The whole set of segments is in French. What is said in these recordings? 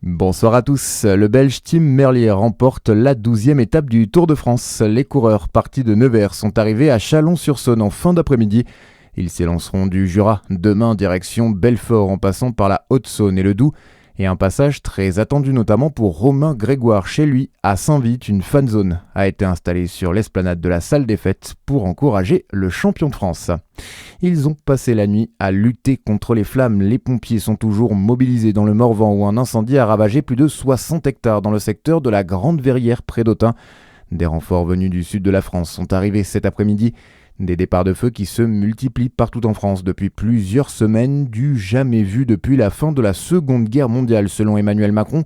Bonsoir à tous. Le Belge Tim Merlier remporte la 12e étape du Tour de France. Les coureurs partis de Nevers sont arrivés à Chalon-sur-Saône en fin d'après-midi. Ils s'élanceront du Jura demain direction Belfort en passant par la Haute-Saône et le Doubs. Et un passage très attendu notamment pour Romain Grégoire. Chez lui, à Saint-Vith, une fan zone a été installée sur l'esplanade de la salle des fêtes pour encourager le champion de France. Ils ont passé la nuit à lutter contre les flammes. Les pompiers sont toujours mobilisés dans le Morvan où un incendie a ravagé plus de 60 hectares dans le secteur de la Grande Verrière près d'Autun. Des renforts venus du sud de la France sont arrivés cet après-midi. Des départs de feu qui se multiplient partout en France depuis plusieurs semaines, du jamais vu depuis la fin de la Seconde Guerre mondiale selon Emmanuel Macron,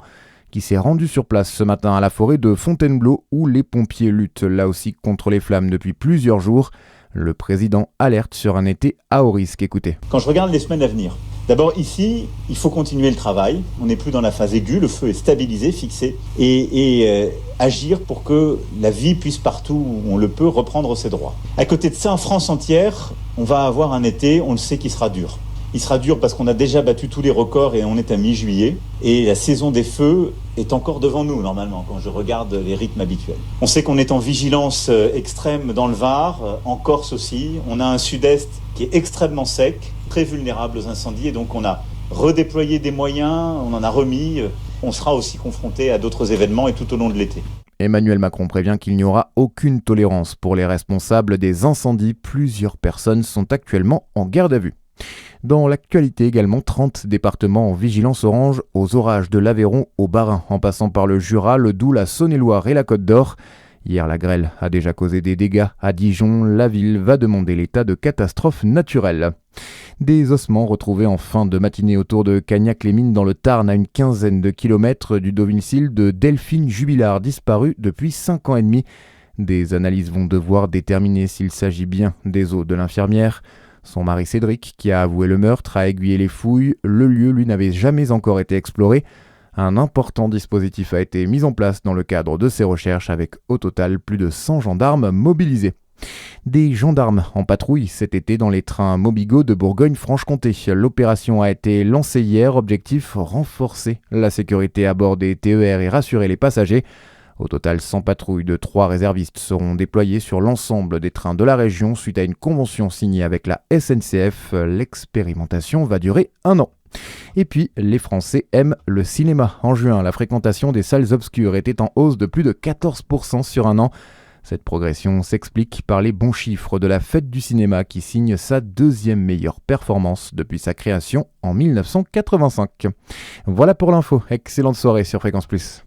qui s'est rendu sur place ce matin à la forêt de Fontainebleau où les pompiers luttent là aussi contre les flammes depuis plusieurs jours. Le président alerte sur un été à haut risque. Écoutez. Quand je regarde les semaines à venir, d'abord ici, il faut continuer le travail. On n'est plus dans la phase aiguë, le feu est stabilisé, fixé, et agir pour que la vie puisse partout où on le peut reprendre ses droits. À côté de ça, en France entière, on va avoir un été, on le sait, qui sera dur. Il sera dur parce qu'on a déjà battu tous les records et on est à mi-juillet. Et la saison des feux est encore devant nous, normalement, quand je regarde les rythmes habituels. On sait qu'on est en vigilance extrême dans le Var, en Corse aussi. On a un sud-est qui est extrêmement sec, très vulnérable aux incendies. Et donc on a redéployé des moyens, on en a remis. On sera aussi confronté à d'autres événements et tout au long de l'été. Emmanuel Macron prévient qu'il n'y aura aucune tolérance pour les responsables des incendies. Plusieurs personnes sont actuellement en garde à vue. Dans l'actualité également, 30 départements en vigilance orange aux orages de l'Aveyron au Bas-Rhin, en passant par le Jura, le Doubs, la Saône-et-Loire et la Côte d'Or. Hier, la grêle a déjà causé des dégâts à Dijon. La ville va demander l'état de catastrophe naturelle. Des ossements retrouvés en fin de matinée autour de Cagnac-les-Mines dans le Tarn, à une quinzaine de kilomètres du domicile de Delphine Jubilard, disparue depuis 5 ans et demi. Des analyses vont devoir déterminer s'il s'agit bien des os de l'infirmière. Son mari Cédric, qui a avoué le meurtre, a aiguillé les fouilles. Le lieu, lui, n'avait jamais encore été exploré. Un important dispositif a été mis en place dans le cadre de ces recherches avec au total plus de 100 gendarmes mobilisés. Des gendarmes en patrouille cet été dans les trains Mobigo de Bourgogne-Franche-Comté. L'opération a été lancée hier, objectif renforcer la sécurité à bord des TER et rassurer les passagers. Au total, 100 patrouilles de 3 réservistes seront déployées sur l'ensemble des trains de la région suite à une convention signée avec la SNCF. L'expérimentation va durer 1 an. Et puis, les Français aiment le cinéma. En juin, la fréquentation des salles obscures était en hausse de plus de 14% sur 1 an. Cette progression s'explique par les bons chiffres de la Fête du cinéma qui signe sa 2e meilleure performance depuis sa création en 1985. Voilà pour l'info. Excellente soirée sur Fréquence Plus.